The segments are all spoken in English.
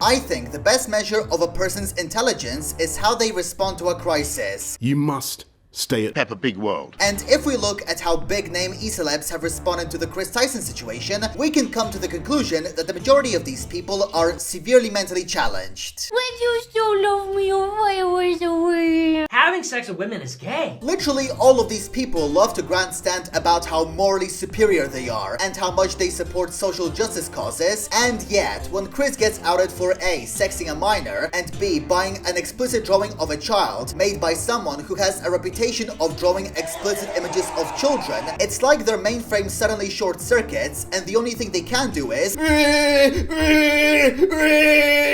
I think the best measure of a person's intelligence is how they respond to a crisis. You must stay at Peppa Big World. And if we look at how big-name e-celebs have responded to the Kris Tyson situation, we can come to the conclusion that the majority of these people are severely mentally challenged. But you still love me if I was away. Having sex with women is gay. Literally all of these people love to grandstand about how morally superior they are and how much they support social justice causes, and yet when Kris gets outed for A, sexing a minor, and B, buying an explicit drawing of a child made by someone who has a reputation of drawing explicit images of children, it's like their mainframe suddenly short circuits and the only thing they can do is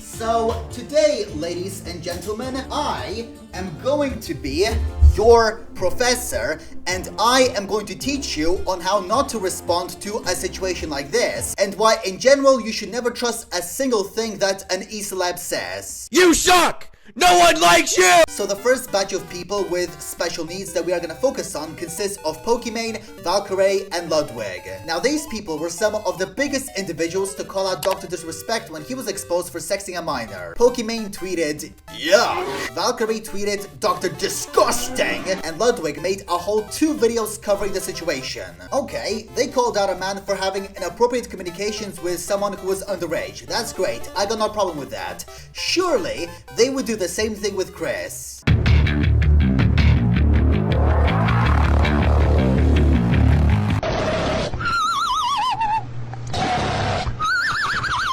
So today, ladies and gentlemen, I am going to be your professor, and I am going to teach you on how not to respond to a situation like this, and why in general you should never trust a single thing that an e-celeb says. You suck! No one likes you! So the first batch of people with special needs that we are gonna focus on consists of Pokimane, Valkyrae, and Ludwig. Now these people were some of the biggest individuals to call out Dr. Disrespect when he was exposed for sexing a minor. Pokimane tweeted, "Yuck!" Valkyrae tweeted, "Dr. Disgusting!" And Ludwig made a whole 2 videos covering the situation. Okay, they called out a man for having inappropriate communications with someone who was underage. That's great, I got no problem with that. Surely, they would do the same thing with Kris.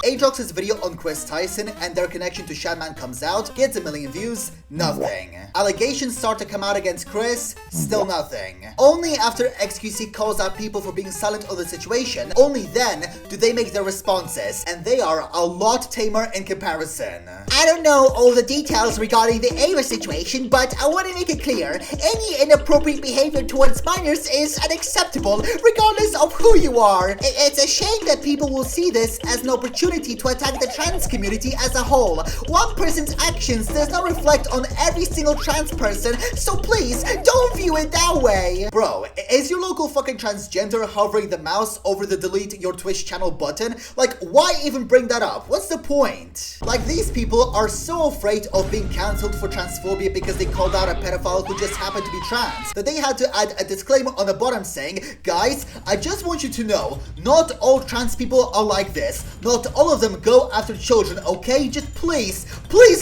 Aatrox's video on Kris Tyson and their connection to Shadman comes out, gets 1 million views, nothing. Allegations start to come out against Kris, still nothing. Only after XQC calls out people for being silent on the situation, only then do they make their responses, and they are a lot tamer in comparison. I don't know all the details regarding the Ava situation, but I want to make it clear, any inappropriate behavior towards minors is unacceptable, regardless of who you are. It's a shame that people will see this as an opportunity to attack the trans community as a whole. One person's actions does not reflect on every single trans person, so please, don't view it that way. Bro, is your local fucking transgender hovering the mouse over the delete your Twitch channel button? Like, why even bring that up? What's the point? Like, these people are so afraid of being cancelled for transphobia because they called out a pedophile who just happened to be trans that they had to add a disclaimer on the bottom saying, "Guys, I just want you to know, not all trans people are like this. Not all of them go after children, okay? Just please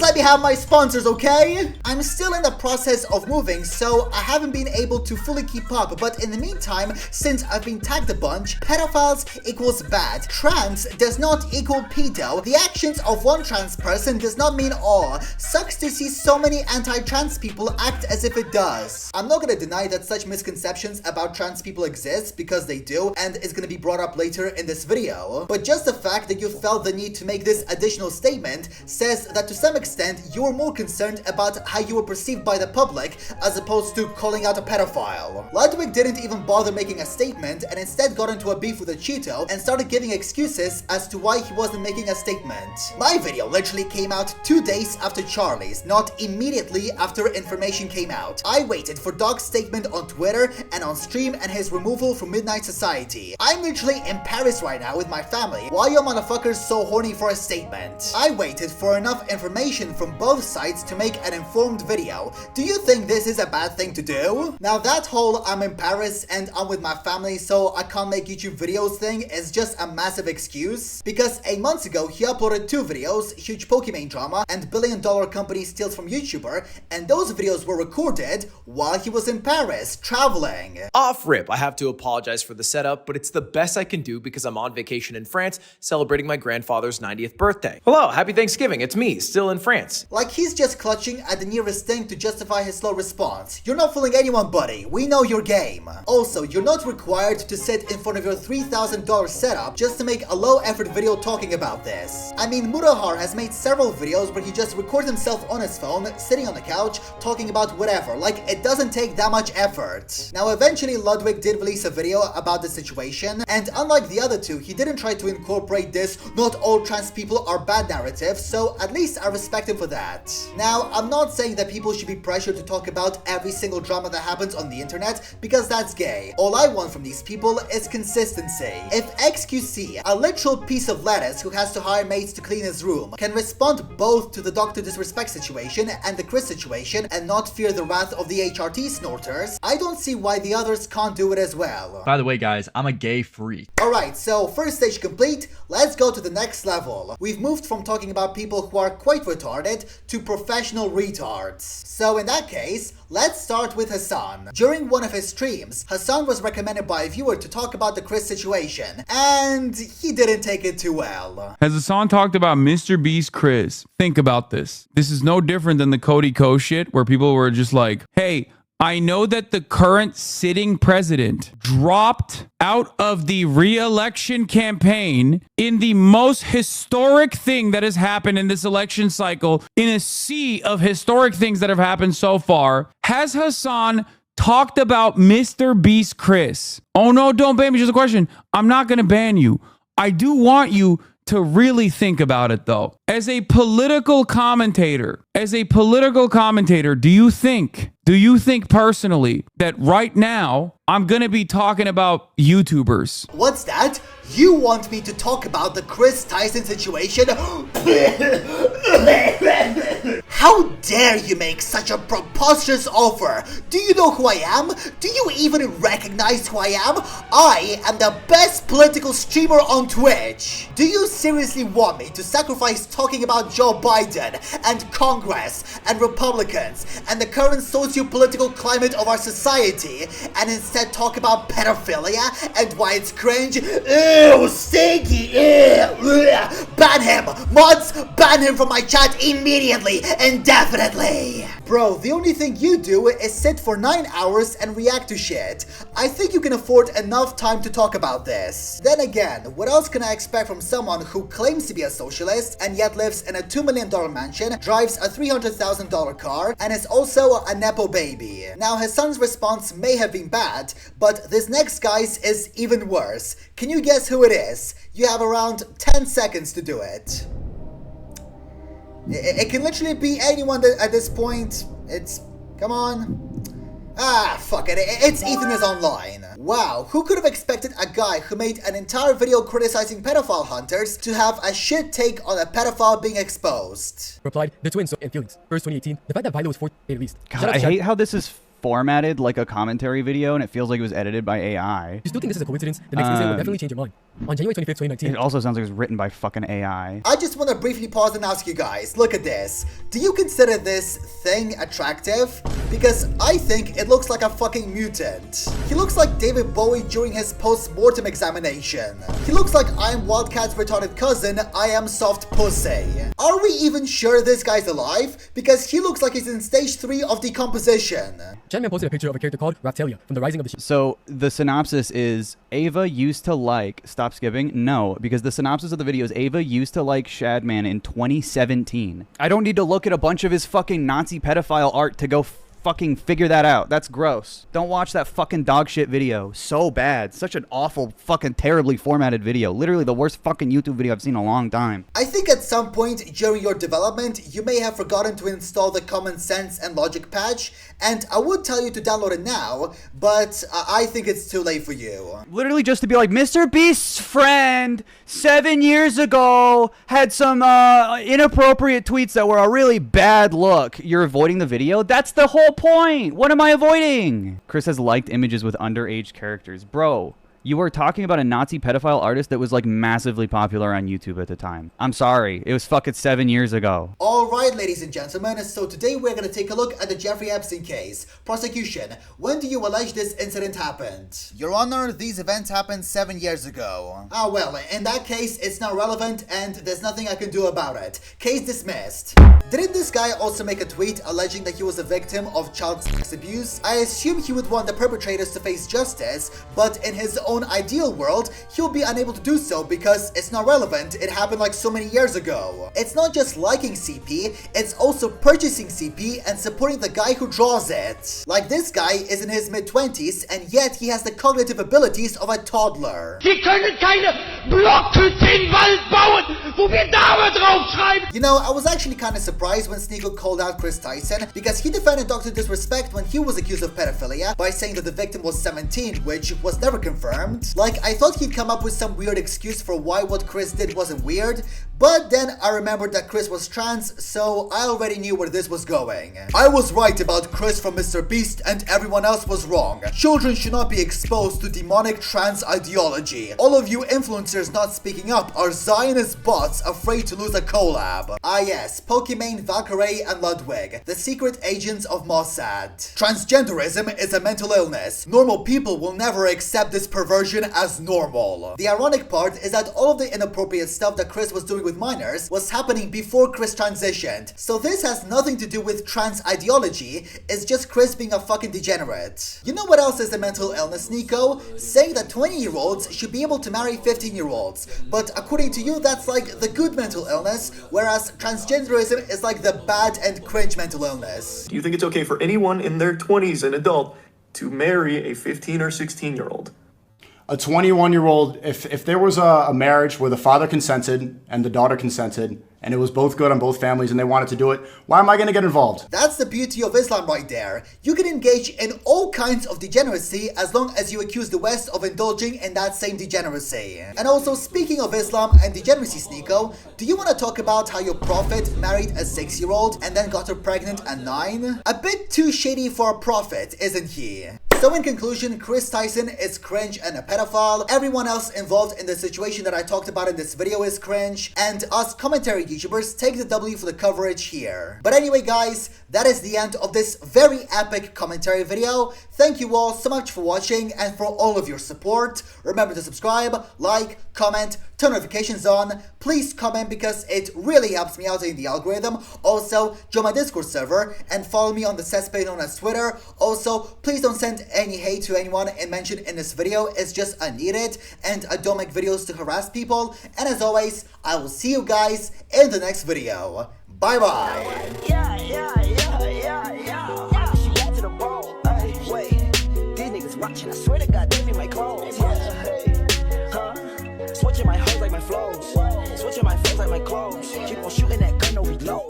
let me have my sponsors, okay?" I'm still in the process of moving, so I haven't been able to fully keep up, but in the meantime, since I've been tagged a bunch, pedophiles equals bad, trans does not equal pedo, the actions of one trans person does not mean all. Sucks to see so many anti-trans people act as if it does. I'm not gonna deny that such misconceptions about trans people exist, because they do, and it's gonna be brought up later in this video. But just the fact that you felt the need to make this additional statement says that to some extent you were more concerned about how you were perceived by the public as opposed to calling out a pedophile. Ludwig didn't even bother making a statement and instead got into a beef with a Cheeto and started giving excuses as to why he wasn't making a statement. My video literally came out 2 days after Charlie's, not immediately after information came out. I waited for Dog's statement on Twitter and on stream and his removal from Midnight Society. I'm literally in Paris right now with my family. Why you motherfuckers so horny for a statement? I waited for enough information from both sides to make an informed video. Do you think this is a bad thing to do? Now that whole I'm in Paris and I'm with my family so I can't make YouTube videos thing is just a massive excuse, because 8 months ago he uploaded 2 videos, huge Pokimane drama and $1 billion company steals from YouTuber, and those videos were recorded while he was in Paris, traveling. Off rip, I have to apologize for the setup, but it's the best I can do because I'm on vacation in France celebrating my grandfather's 90th birthday. Hello, happy Thanksgiving, it's me, still in France. Like he's just clutching at the nearest thing to justify his slow response. You're not fooling anyone, buddy. We know your game. Also, you're not required to sit in front of your $3,000 setup just to make a low-effort video talking about this. I mean, Murahar has made several videos where he just records himself on his phone, sitting on the couch, talking about whatever. Like, it doesn't take that much effort. Now, eventually, Ludwig did release a video about the situation, and unlike the other two, he didn't try to incorporate this "not all trans people are bad" narrative, so at least I respect him for that. Now, I'm not saying that people should be pressured to talk about every single drama that happens on the internet, because that's gay. All I want from these people is consistency. If XQC, a literal piece of lettuce who has to hire maids to clean his room, can respond both to the Dr. Disrespect situation and the Kris situation and not fear the wrath of the HRT snorters, I don't see why the others can't do it as well. By the way, guys, I'm a gay freak. Alright, so first stage complete, let's go to the next level. We've moved from talking about people who are quite retarded to professional retards. So in that case, let's start with Hassan. During one of his streams, Hassan was recommended by a viewer to talk about the Kris situation, and he didn't take it too well. Has Hassan talked about Mr. Beast Kris? Think about this. This is no different than the Cody Ko shit where people were just like, hey, I know that the current sitting president dropped out of the re-election campaign in the most historic thing that has happened in this election cycle, in a sea of historic things that have happened so far. Has Hassan talked about Mr. Beast Kris? Oh no, don't ban me. Just a question. I'm not going to ban you. I do want you to really think about it though. As a political commentator, do you think personally that right now I'm gonna be talking about YouTubers? What's that? You want me to talk about the Kris Tyson situation? How dare you make such a preposterous offer? Do you know who I am? Do you even recognize who I am? I am the best political streamer on Twitch. Do you seriously want me to sacrifice talking about Joe Biden and Congress and Republicans and the current socio-political climate of our society and instead talk about pedophilia and why it's cringe? Ew, stinky, ew. Ban him! Mods, ban him from my chat immediately, indefinitely! Bro, the only thing you do is sit for 9 hours and react to shit. I think you can afford enough time to talk about this. Then again, what else can I expect from someone who claims to be a socialist and yet lives in a $2 million mansion, drives a $300,000 car, and is also a Nepo baby? Now, his son's response may have been bad, but this next guy's is even worse. Can you guess who it is? You have around 10 seconds to do it. It can literally be anyone at this point. Come on. Ah, fuck it. It's Ethan is online. Wow, who could have expected a guy who made an entire video criticizing pedophile hunters to have a shit take on a pedophile being exposed? Replied, the twins and feelings. First 2018, the fact that Vilo was 4 released. God, I hate how this is formatted like a commentary video and it feels like it was edited by AI. You still think this is a coincidence? The next incident will definitely change your mind. On January 25th, 2019. It also sounds like it was written by fucking AI. I just want to briefly pause and ask you guys, look at this. Do you consider this thing attractive? Because I think it looks like a fucking mutant. He looks like David Bowie during his post-mortem examination. He looks like I am Wildcat's retarded cousin, I am soft pussy. Are we even sure this guy's alive? Because he looks like he's in stage 3 of decomposition. Chatman posted a picture of a character called Raptalia from the Rising of the So the synopsis is Ava used to like, stop skipping, no, because the synopsis of the video is Ava used to like Shadman in 2017. I don't need to look at a bunch of his fucking Nazi pedophile art to go fucking figure that out. That's gross. Don't watch that fucking dog shit video. So bad. Such an awful, fucking terribly formatted video. Literally the worst fucking YouTube video I've seen in a long time. I think at some point during your development, you may have forgotten to install the Common Sense and Logic patch, and I would tell you to download it now, but I think it's too late for you. Literally just to be like, Mr. Beast's friend 7 years ago had some inappropriate tweets that were a really bad look. You're avoiding the video? That's the whole point. What am I avoiding? Kris has liked images with underage characters. Bro, you were talking about a Nazi pedophile artist that was like massively popular on YouTube at the time. I'm sorry. It was fucking 7 years ago. Alright, ladies and gentlemen, so today we're gonna take a look at the Jeffrey Epstein case. Prosecution, when do you allege this incident happened? Your Honor, these events happened 7 years ago. Ah, well, in that case, it's not relevant and there's nothing I can do about it. Case dismissed. Didn't this guy also make a tweet alleging that he was a victim of child sex abuse? I assume he would want the perpetrators to face justice, but in his own ideal world, he'll be unable to do so because it's not relevant. It happened like so many years ago. It's not just liking CP, it's also purchasing CP and supporting the guy who draws it. Like this guy is in his mid-20s and yet he has the cognitive abilities of a toddler. He kinda Blockhütte im Wald bauen, wo wir Name draufschreiben. You know, I was actually kind of surprised when Sneako called out Kris Tyson because he defended Dr. Disrespect when he was accused of pedophilia by saying that the victim was 17, which was never confirmed. Like, I thought he'd come up with some weird excuse for why what Kris did wasn't weird, but then I remembered that Kris was trans, so I already knew where this was going. I was right about Kris from Mr. Beast and everyone else was wrong. Children should not be exposed to demonic trans ideology. All of you influencers not speaking up are Zionist bots afraid to lose a collab. Ah yes, Pokimane, Valkyrie and Ludwig, the secret agents of Mossad. Transgenderism is a mental illness. Normal people will never accept this perversion as normal. The ironic part is that all of the inappropriate stuff that Kris was doing with minors was happening before Kris transitioned. So this has nothing to do with trans ideology, it's just Kris being a fucking degenerate. You know what else is a mental illness, Nico? Saying that 20-year-olds should be able to marry 15-year-olds. But according to you, that's like the good mental illness, whereas transgenderism is like the bad and cringe mental illness. Do you think it's okay for anyone in their 20s, an adult, to marry a 15 or 16-year-old? A 21-year-old, if there was a marriage where the father consented and the daughter consented, and it was both good on both families and they wanted to do it, why am I going to get involved? That's the beauty of Islam right there. You can engage in all kinds of degeneracy as long as you accuse the West of indulging in that same degeneracy. And also, speaking of Islam and degeneracy, Sneako, do you want to talk about how your prophet married a 6-year-old and then got her pregnant at 9? A bit too shady for a prophet, isn't he? So in conclusion, Kris Tyson is cringe and a pedophile, everyone else involved in the situation that I talked about in this video is cringe, and us commentary YouTubers take the W for the coverage here. But anyway guys, that is the end of this very epic commentary video. Thank you all so much for watching and for all of your support. Remember to subscribe, like, comment, turn notifications on. Please comment because it really helps me out in the algorithm. Also, join my Discord server and follow me on the cesspage known as Twitter. Also, please don't send any hate to anyone mentioned in this video. It's just unneeded and I don't make videos to harass people. And as always, I will see you guys in the next video. Bye bye. Watching, I swear to God, they be my clothes. Switching my hoes like my flows. Switching my face like my clothes. Keep on shooting that gun, no reload.